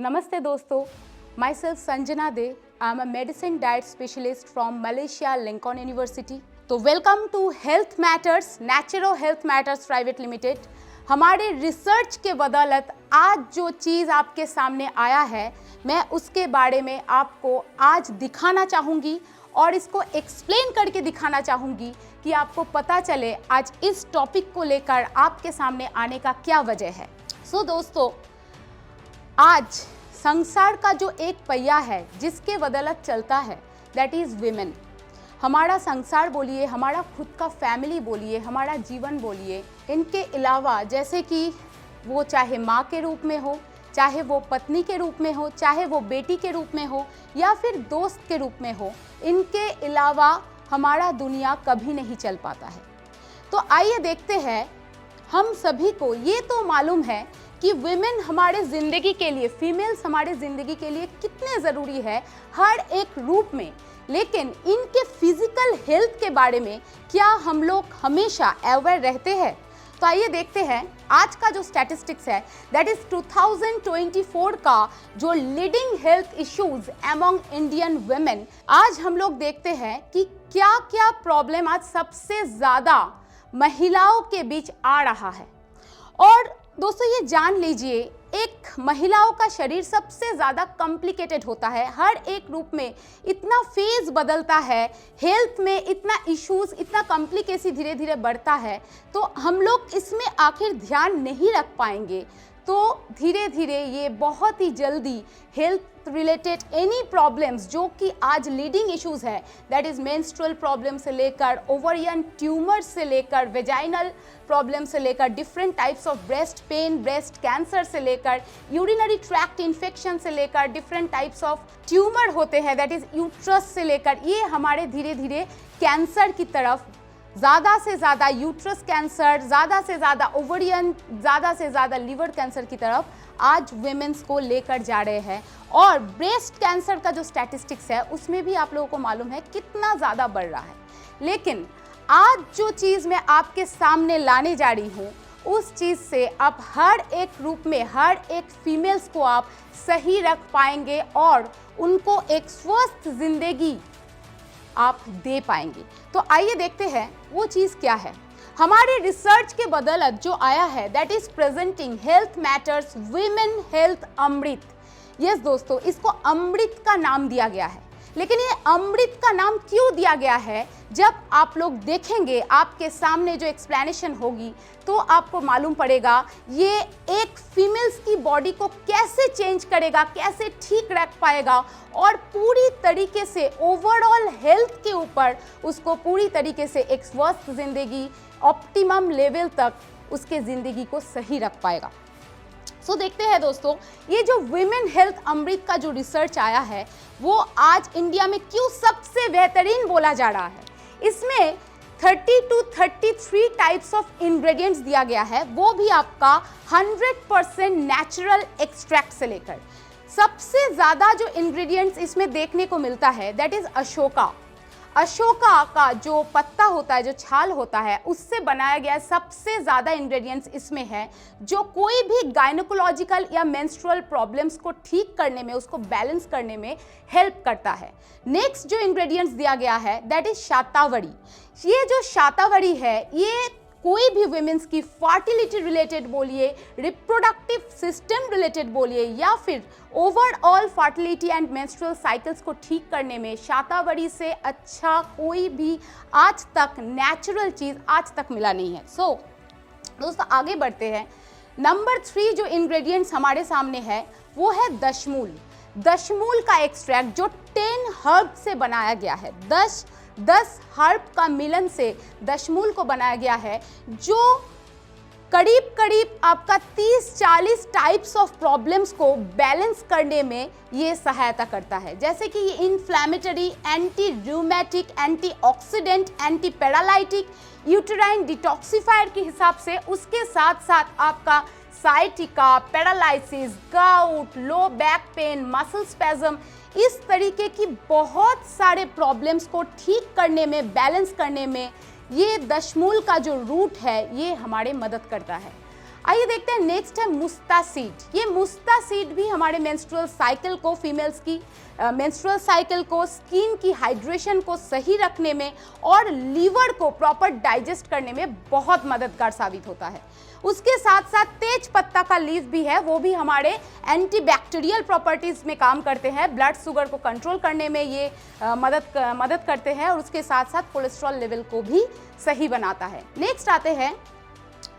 Namaste दोस्तों, myself Sanjana De. I am a medicine diet specialist from Malaysia Lincoln University. तो welcome to health matters, Naturo health matters private limited. हमारे research के बदौलत आज जो चीज़ आपके सामने आया है, मैं उसके बारे में आपको आज दिखाना चाहूँगी और इसको एक्सप्लेन करके दिखाना चाहूँगी कि आपको पता चले आज इस टॉपिक को लेकर आपके सामने आने का क्या वजह है। सो दोस्तों, आज संसार का जो एक पहिया है जिसके बदौलत चलता है, दैट इज़ विमेन। हमारा संसार बोलिए, हमारा खुद का फैमिली बोलिए, हमारा जीवन बोलिए, इनके अलावा जैसे कि वो चाहे माँ के रूप में हो, चाहे वो पत्नी के रूप में हो, चाहे वो बेटी के रूप में हो या फिर दोस्त के रूप में हो, इनके अलावा हमारा दुनिया कभी नहीं चल पाता है। तो आइए देखते हैं, हम सभी को ये तो मालूम है कि विमेन हमारे ज़िंदगी के लिए, फीमेल्स हमारे ज़िंदगी के लिए कितने ज़रूरी है हर एक रूप में, लेकिन इनके फिजिकल हेल्थ के बारे में क्या हम लोग हमेशा अवेयर रहते हैं? तो आइए देखते हैं आज का जो स्टैटिस्टिक्स है, दैट इज 2024 का जो leading health issues among Indian women. आज हम लोग देखते हैं कि क्या क्या प्रॉब्लम आज सबसे ज़्यादा महिलाओं के बीच आ रहा है। और दोस्तों ये जान लीजिए, एक महिलाओं का शरीर सबसे ज़्यादा कॉम्प्लिकेटेड होता है, हर एक रूप में इतना फेज बदलता है, हेल्थ में इतना इश्यूज, इतना कॉम्प्लिकेसी धीरे धीरे बढ़ता है, तो हम लोग इसमें आखिर ध्यान नहीं रख पाएंगे तो धीरे धीरे ये बहुत ही जल्दी हेल्थ रिलेटेड एनी प्रॉब्लम्स जो कि आज लीडिंग इश्यूज है, दैट इज मेंस्ट्रुअल प्रॉब्लम से लेकर ओवरियन ट्यूमर से लेकर वेजाइनल प्रॉब्लम से लेकर different types of breast pain, breast cancer से लेकर यूरिनरी ट्रैक्ट इन्फेक्शन से लेकर डिफरेंट टाइप्स ऑफ ट्यूमर होते हैं, दैट इज यूट्रस से लेकर, ये हमारे धीरे धीरे कैंसर की तरफ, ज़्यादा से ज़्यादा यूट्रस कैंसर, ज़्यादा से ज़्यादा ओवरियन, ज़्यादा से ज़्यादा लिवर कैंसर की तरफ आज वुमेन्स को लेकर जा रहे हैं। और ब्रेस्ट कैंसर का जो स्टैटिस्टिक्स है उसमें भी आप लोगों को मालूम है कितना ज़्यादा बढ़ रहा है। लेकिन आज जो चीज़ मैं आपके सामने लाने जा रही हूँ, उस चीज़ से आप हर एक रूप में, हर एक फीमेल्स को आप सही रख पाएंगे और उनको एक स्वस्थ जिंदगी आप दे पाएंगे। तो आइए देखते हैं वो चीज़ क्या है। हमारे रिसर्च के बदौलत जो आया है, that is presenting health matters women health Amrit. Yes दोस्तों, इसको अमृत का नाम दिया गया है। लेकिन ये अमृत का नाम क्यों दिया गया है, जब आप लोग देखेंगे, आपके सामने जो एक्सप्लेनेशन होगी तो आपको मालूम पड़ेगा ये एक फीमेल्स की बॉडी को कैसे चेंज करेगा, कैसे ठीक रख पाएगा और पूरी तरीके से ओवरऑल हेल्थ के ऊपर उसको पूरी तरीके से एक स्वस्थ जिंदगी, ऑप्टिमम लेवल तक उसके ज़िंदगी को सही रख पाएगा। सो देखते हैं दोस्तों, ये जो विमेन हेल्थ अमृत का जो रिसर्च आया है वो आज इंडिया में क्यों सबसे बेहतरीन बोला जा रहा है। इसमें 30 to 33 टाइप्स ऑफ इंग्रेडिएंट्स दिया गया है, वो भी आपका 100% नेचुरल एक्सट्रैक्ट से लेकर। सबसे ज़्यादा जो इंग्रेडिएंट्स इसमें देखने को मिलता है, दैट इज़ अशोका। अशोका का जो पत्ता होता है, जो छाल होता है, उससे बनाया गया सबसे ज़्यादा इंग्रेडिएंट्स इसमें है, जो कोई भी गायनोकोलॉजिकल या मेंस्ट्रुअल प्रॉब्लम्स को ठीक करने में, उसको बैलेंस करने में हेल्प करता है। नेक्स्ट जो इंग्रेडिएंट्स दिया गया है, दैट इज शातावरी। ये जो शातावरी है, ये कोई भी वुमेन्स की फर्टिलिटी रिलेटेड बोलिए, रिप्रोडक्टिव सिस्टम रिलेटेड बोलिए, या फिर overall fertility and menstrual cycles को ठीक करने में शातावरी से अच्छा कोई भी आज तक नेचुरल चीज़ आज तक मिला नहीं है। सो दोस्तों आगे बढ़ते हैं। नंबर 3 जो इंग्रेडिएंट्स हमारे सामने है वो है दशमूल। दशमूल का एक्सट्रैक्ट जो 10 हर्ब से बनाया गया है, 10 हर्ब का मिलन से दशमूल को बनाया गया है, जो करीब करीब आपका 30-40 टाइप्स ऑफ प्रॉब्लम्स को बैलेंस करने में ये सहायता करता है। जैसे कि ये inflammatory, anti rheumatic, antioxidant, anti paralytic, uterine detoxifier के हिसाब से, उसके साथ साथ आपका sciatica, paralysis, gout, low back pain, muscle spasm, इस तरीके की बहुत सारे प्रॉब्लम्स को ठीक करने में, बैलेंस करने में ये दशमूल का जो रूट है ये हमारे मदद करता है। आइए देखते हैं नेक्स्ट है मुस्ता सीड। ये मुस्ता सीड भी हमारे मेंस्ट्रुअल साइकिल को, फीमेल्स की मेंस्ट्रुअल साइकिल को, स्किन की हाइड्रेशन को सही रखने में और लीवर को प्रॉपर डाइजेस्ट करने में बहुत मददगार साबित होता है। उसके साथ साथ तेज पत्ता का लीफ भी है, वो भी हमारे एंटीबैक्टीरियल प्रॉपर्टीज में काम करते हैं, ब्लड शुगर को कंट्रोल करने में ये मदद करते हैं और उसके साथ साथ कोलेस्ट्रॉल लेवल को भी सही बनाता है। नेक्स्ट आते हैं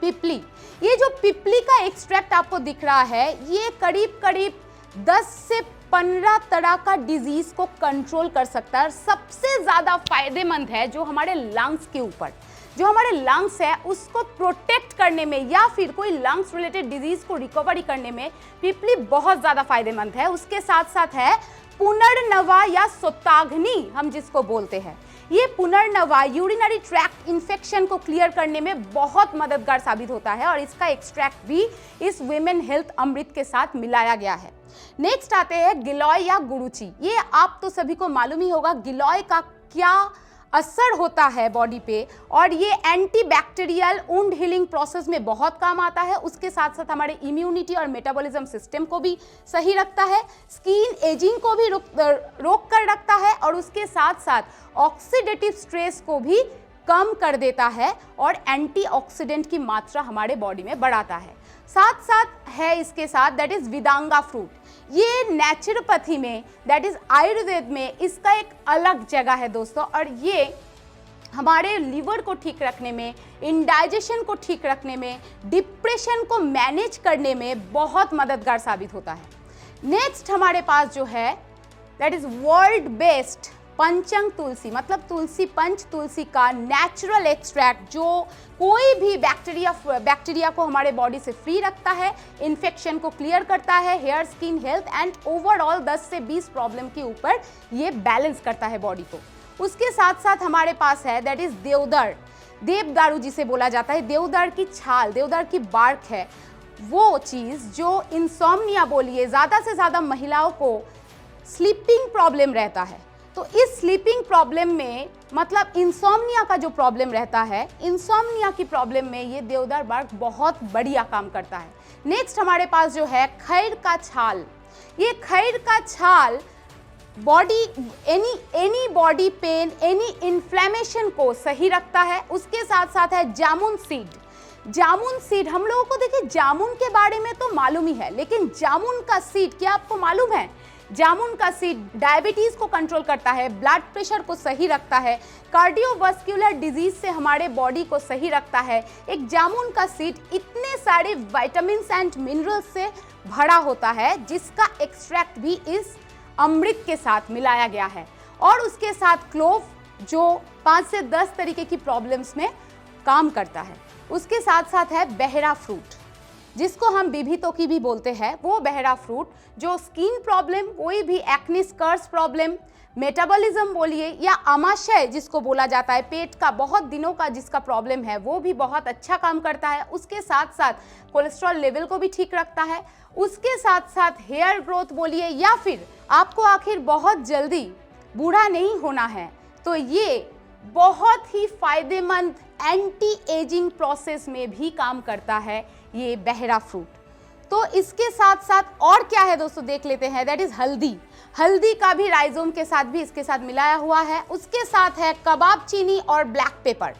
पिपली। ये जो पिपली का एक्सट्रैक्ट आपको दिख रहा है, ये करीब करीब 10 से 15 तरह का डिजीज को कंट्रोल कर सकता है। सबसे ज्यादा फायदेमंद है जो हमारे लंग्स के ऊपर, जो हमारे लंग्स है उसको प्रोटेक्ट करने में या फिर कोई लंग्स रिलेटेड डिजीज को रिकवरी करने में पिपली बहुत ज्यादा फायदेमंद है। उसके साथ साथ है पुनर्नवा या सोताग्नि हम जिसको बोलते हैं। ये पुनर्नवा यूरिनरी ट्रैक्ट इन्फेक्शन को क्लियर करने में बहुत मददगार साबित होता है और इसका एक्सट्रैक्ट भी इस विमेन हेल्थ अमृत के साथ मिलाया गया है। नेक्स्ट आते हैं गिलोय या गुरुची। ये आप तो सभी को मालूम ही होगा गिलोय का क्या असर होता है बॉडी पे, और ये एंटीबैक्टीरियल वुंड हीलिंग प्रोसेस में बहुत काम आता है। उसके साथ साथ हमारे इम्यूनिटी और मेटाबॉलिज्म सिस्टम को भी सही रखता है, स्किन एजिंग को भी रोक कर रखता है और उसके साथ साथ ऑक्सीडेटिव स्ट्रेस को भी कम कर देता है और एंटीऑक्सीडेंट की मात्रा हमारे बॉडी में बढ़ाता है। साथ साथ है इसके साथ दैट इज विदांगा फ्रूट। ये नेचुरोपैथी में दैट इज आयुर्वेद में इसका एक अलग जगह है दोस्तों, और ये हमारे लीवर को ठीक रखने में, इंडाइजेशन को ठीक रखने में, डिप्रेशन को मैनेज करने में बहुत मददगार साबित होता है। नेक्स्ट हमारे पास जो है दैट इज वर्ल्ड बेस्ट पंचंग तुलसी, मतलब तुलसी पंच, तुलसी का नेचुरल एक्सट्रैक्ट जो कोई भी बैक्टीरिया को हमारे बॉडी से फ्री रखता है, इन्फेक्शन को क्लियर करता है, hair skin health and overall 10 से 20 प्रॉब्लम के ऊपर ये बैलेंस करता है बॉडी को। उसके साथ साथ हमारे पास है दैट इज देवदार, देवदारू जिसे बोला जाता है। देवदार की छाल, देवदार की बार्क है वो चीज़ जो इंसोम्निया बोलिए, ज़्यादा से ज़्यादा महिलाओं को स्लीपिंग प्रॉब्लम रहता है, तो इस स्लीपिंग प्रॉब्लम में, मतलब इंसोम्निया का जो प्रॉब्लम रहता है, इंसोम्निया की प्रॉब्लम में ये देवदार बार्क बहुत बढ़िया काम करता है। नेक्स्ट हमारे पास जो है खैर का छाल। ये खैर का छाल body any body pain, any inflammation को सही रखता है। उसके साथ साथ है जामुन सीड। जामुन सीड हम लोगों को, देखिए जामुन के बारे में तो मालूम ही है, लेकिन जामुन का सीड क्या आपको मालूम है? जामुन का सीड डायबिटीज को कंट्रोल करता है, ब्लड प्रेशर को सही रखता है, कार्डियोवास्कुलर डिजीज से हमारे बॉडी को सही रखता है। एक जामुन का सीड इतने सारे विटामिन्स एंड मिनरल्स से भरा होता है जिसका एक्सट्रैक्ट भी इस अमृत के साथ मिलाया गया है। और उसके साथ क्लोव जो 5 से 10 तरीके की प्रॉब्लम्स में काम करता है। उसके साथ साथ है बहरा फ्रूट, जिसको हम बिभितो की भी बोलते हैं, वो बहरा फ्रूट जो स्किन प्रॉब्लम, कोई भी एक्ने स्कर्स प्रॉब्लम, मेटाबॉलिज्म बोलिए या आमाशय जिसको बोला जाता है, पेट का बहुत दिनों का जिसका प्रॉब्लम है, वो भी बहुत अच्छा काम करता है। उसके साथ साथ कोलेस्ट्रॉल लेवल को भी ठीक रखता है। उसके साथ साथ हेयर ग्रोथ बोलिए या फिर आपको आखिर बहुत जल्दी बूढ़ा नहीं होना है, तो ये बहुत ही फायदेमंद एंटी एजिंग प्रोसेस में भी काम करता है ये बहरा फ्रूट। तो इसके साथ साथ और क्या है दोस्तों देख लेते हैं, दैट इज हल्दी। हल्दी का भी राइजोम के साथ भी इसके साथ मिलाया हुआ है। उसके साथ है कबाब चीनी और ब्लैक पेपर,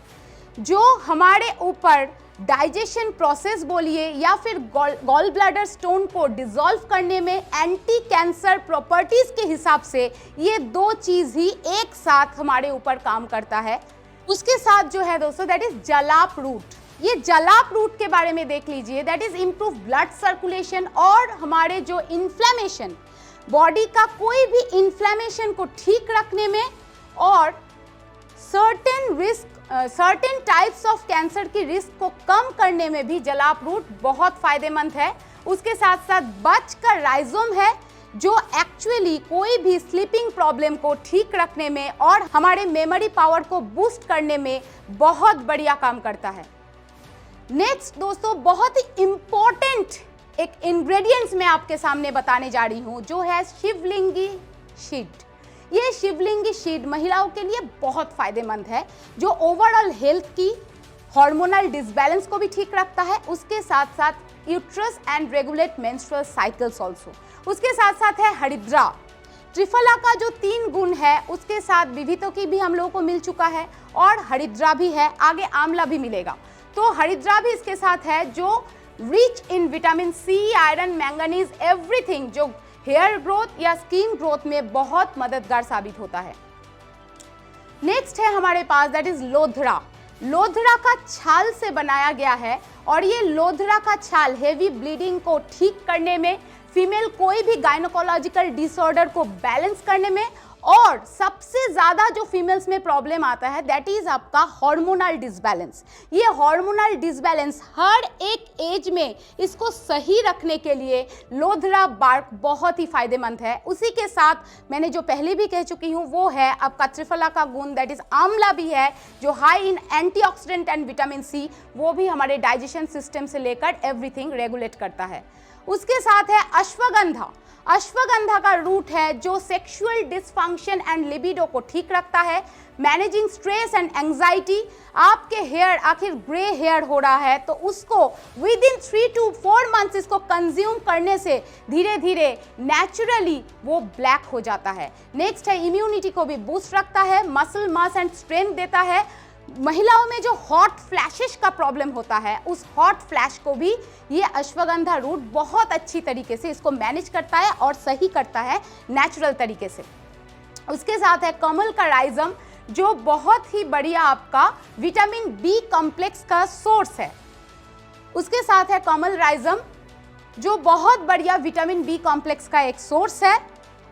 जो हमारे ऊपर डाइजेशन प्रोसेस बोलिए या फिर गॉल ब्लैडर स्टोन को डिसॉल्व करने में एंटी कैंसर प्रॉपर्टीज के हिसाब से ये दो चीज ही एक साथ हमारे ऊपर काम करता है। उसके साथ जो है दोस्तों दैट इज जलाप रूट। ये जलाप रूट के बारे में देख लीजिए, that is improve blood circulation और हमारे जो इन्फ्लेमेशन, बॉडी का कोई भी इन्फ्लेमेशन को ठीक रखने में और सर्टेन टाइप्स ऑफ कैंसर की रिस्क को कम करने में भी जलाप रूट बहुत फायदेमंद है। उसके साथ साथ बच का राइजोम है जो एक्चुअली कोई भी स्लीपिंग प्रॉब्लम को ठीक रखने में और हमारे मेमोरी पावर को बूस्ट करने में बहुत बढ़िया काम करता है। नेक्स्ट दोस्तों बहुत ही इंपॉर्टेंट एक इंग्रेडिएंट्स मैं आपके सामने बताने जा रही हूँ, जो है शिवलिंगी शीट। ये शिवलिंगी शीट महिलाओं के लिए बहुत फायदेमंद है, जो ओवरऑल हेल्थ की हार्मोनल डिसबैलेंस को भी ठीक रखता है, उसके साथ साथ uterus and regulate menstrual cycles also. उसके साथ साथ है हरिद्रा। त्रिफला का जो 3 गुण है उसके साथ विविधोकी भी हम लोगों को मिल चुका है और हरिद्रा भी है, आगे आंवला भी मिलेगा। तो हरिद्रा भी इसके साथ है जो rich in vitamin C, iron, manganese, everything, जो हेयर ग्रोथ या स्किन ग्रोथ में बहुत मददगार साबित होता है। नेक्स्ट है हमारे पास दैट इज लोधरा। लोधरा का छाल से बनाया गया है और ये लोधरा का छाल हेवी ब्लीडिंग को ठीक करने में, फीमेल कोई भी गायनोकोलॉजिकल डिसऑर्डर को बैलेंस करने में, और सबसे ज्यादा जो फीमेल्स में प्रॉब्लम आता है दैट इज आपका हार्मोनल डिसबैलेंस। ये हार्मोनल डिसबैलेंस हर एक एज में इसको सही रखने के लिए लोधरा बार्क बहुत ही फायदेमंद है। उसी के साथ मैंने जो पहले भी कह चुकी हूँ वो है आपका त्रिफला का गुण दैट इज आंवला भी है, जो high in antioxidant and vitamin C, वो भी हमारे डाइजेशन सिस्टम से लेकर एवरीथिंग रेगुलेट करता है। उसके साथ है अश्वगंधा। अश्वगंधा का रूट है जो सेक्सुअल डिसफंक्शन एंड लिबिडो को ठीक रखता है, मैनेजिंग स्ट्रेस एंड एंजाइटी। आपके हेयर आखिर ग्रे हेयर हो रहा है तो उसको विद इन 3 to 4 मंथ्स इसको कंज्यूम करने से धीरे धीरे नेचुरली वो ब्लैक हो जाता है। नेक्स्ट है इम्यूनिटी को भी बूस्ट रखता है, मसल मास एंड स्ट्रेंथ देता है। महिलाओं में जो हॉट फ्लैशेस का प्रॉब्लम होता है उस हॉट फ्लैश को भी ये अश्वगंधा रूट बहुत अच्छी तरीके से इसको मैनेज करता है और सही करता है नेचुरल तरीके से। उसके साथ है कमल का राइजम, जो बहुत ही बढ़िया आपका विटामिन बी कॉम्प्लेक्स का सोर्स है। उसके साथ है कमल राइजम जो बहुत बढ़िया विटामिन बी कॉम्प्लेक्स का एक सोर्स है।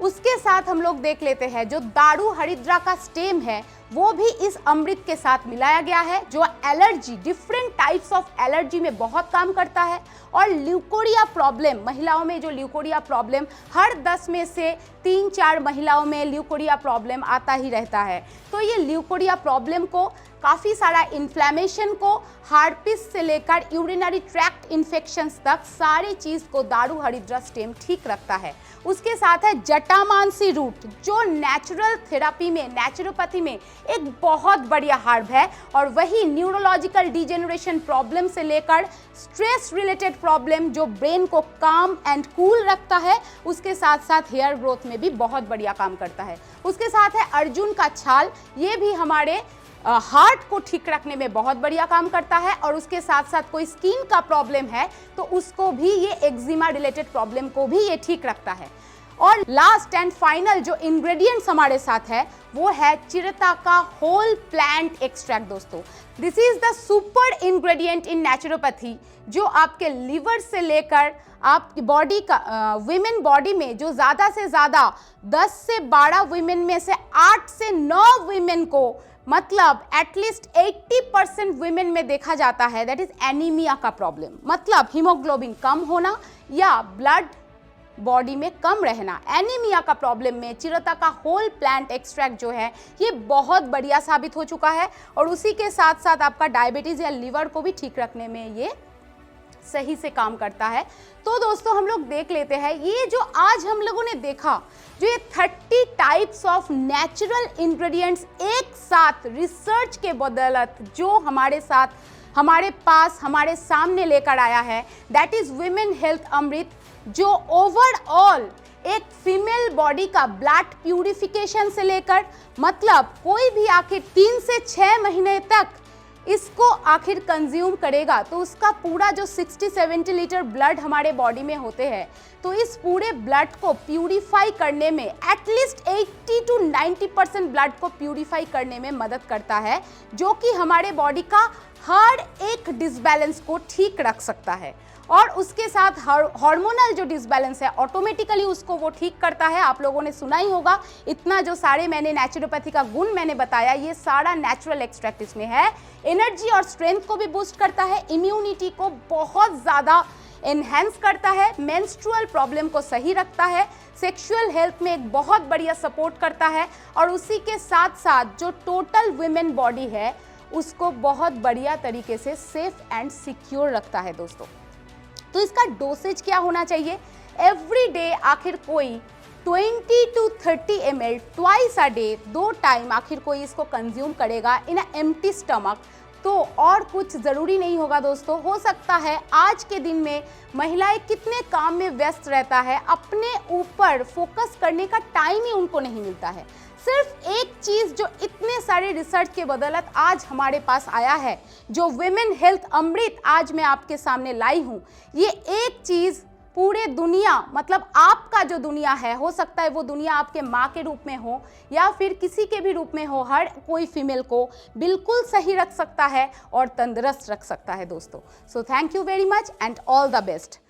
उसके साथ हम लोग देख लेते हैं जो दारू हरिद्रा का स्टेम है वो भी इस अमृत के साथ मिलाया गया है, जो allergy, different types of allergy में बहुत काम करता है। और ल्यूकोरिया प्रॉब्लम, महिलाओं में जो ल्यूकोरिया प्रॉब्लम, हर 10 में से 3-4 महिलाओं में ल्यूकोरिया प्रॉब्लम आता ही रहता है। तो ये ल्यूकोरिया प्रॉब्लम को, काफ़ी सारा इन्फ्लेमेशन को, हार्पिस से लेकर यूरिनरी ट्रैक्ट इन्फेक्शंस तक सारी चीज़ को दारू हरिद्रा स्टेम ठीक रखता है। उसके साथ है जटामांसी रूट, जो नेचुरल थेरापी में, नेचुरोपैथी में एक बहुत बढ़िया हर्ब है और वही न्यूरोलॉजिकल डिजेनरेशन प्रॉब्लम से लेकर स्ट्रेस रिलेटेड प्रॉब्लम, जो ब्रेन को काम एंड कूल रखता है, उसके साथ साथ हेयर ग्रोथ में भी बहुत बढ़िया काम करता है। उसके साथ है अर्जुन का छाल, ये भी हमारे हार्ट को ठीक रखने में बहुत बढ़िया काम करता है। और उसके साथ साथ कोई स्किन का प्रॉब्लम है तो उसको भी, ये एक्जिमा रिलेटेड प्रॉब्लम को भी ये ठीक रखता है। और लास्ट एंड फाइनल जो इंग्रेडिएंट्स हमारे साथ है वो है चिरता का होल प्लांट एक्सट्रैक्ट। दोस्तों, this is the super ingredient in naturopathy, जो आपके लिवर से लेकर आपकी बॉडी का, विमेन बॉडी में जो ज़्यादा से ज़्यादा 10 से 12 विमेन में से 8 से 9 विमेन को, मतलब एटलीस्ट 80% विमेन में देखा जाता है दैट इज एनीमिया का प्रॉब्लम, मतलब हीमोग्लोबिन कम होना या ब्लड बॉडी में कम रहना। एनीमिया का प्रॉब्लम में चिरता का होल प्लांट एक्सट्रैक्ट जो है ये बहुत बढ़िया साबित हो चुका है और उसी के साथ साथ आपका डायबिटीज या लिवर को भी ठीक रखने में ये सही से काम करता है। तो दोस्तों, हम लोग देख लेते हैं ये जो आज हम लोगों ने देखा, जो ये 30 टाइप्स ऑफ नेचुरल इंग्रेडिएंट्स एक साथ रिसर्च के बदौलत जो हमारे साथ, हमारे पास, हमारे सामने लेकर आया है, दैट इज विमेन हेल्थ अमृत, जो ओवरऑल एक फीमेल बॉडी का ब्लड प्यूरिफिकेशन से लेकर, मतलब कोई भी आखिर 3 से 6 महीने तक इसको आखिर कंज्यूम करेगा तो उसका पूरा जो 60-70 लीटर ब्लड हमारे बॉडी में होते हैं, तो इस पूरे ब्लड को प्यूरिफाई करने में एटलीस्ट 80 to 90% ब्लड को प्यूरिफाई करने में मदद करता है, जो कि हमारे बॉडी का हर एक डिसबैलेंस को ठीक रख सकता है। और उसके साथ हार्मोनल जो डिसबैलेंस है ऑटोमेटिकली उसको वो ठीक करता है। आप लोगों ने सुना ही होगा, इतना जो सारे मैंने नेचुरोपैथी का गुण मैंने बताया, ये सारा नेचुरल एक्सट्रैक्ट इसमें है। एनर्जी और स्ट्रेंथ को भी बूस्ट करता है, इम्यूनिटी को बहुत ज़्यादा एनहेंस करता है, मेंस्ट्रुअल प्रॉब्लम को सही रखता है, सेक्सुअल हेल्थ में एक बहुत बढ़िया सपोर्ट करता है और उसी के साथ साथ जो टोटल वुमेन बॉडी है उसको बहुत बढ़िया तरीके से सेफ एंड सिक्योर रखता है। दोस्तों, तो इसका डोसेज क्या होना चाहिए? एवरी डे आखिर कोई 20 to 30 ml twice a day, 2 time आखिर कोई इसको कंज्यूम करेगा इन अ एम्प्टी स्टमक तो और कुछ ज़रूरी नहीं होगा दोस्तों। हो सकता है आज के दिन में महिलाएं कितने काम में व्यस्त रहता है, अपने ऊपर फोकस करने का टाइम ही उनको नहीं मिलता है। सिर्फ एक चीज़ जो इतने सारे रिसर्च के बदौलत आज हमारे पास आया है, जो विमेन हेल्थ अमृत आज मैं आपके सामने लाई हूँ, ये एक चीज़ पूरे दुनिया, मतलब आपका जो दुनिया है, हो सकता है वो दुनिया आपके माँ के रूप में हो या फिर किसी के भी रूप में हो, हर कोई फीमेल को बिल्कुल सही रख सकता है और तंदुरुस्त रख सकता है दोस्तों। So thank you very much and all the best.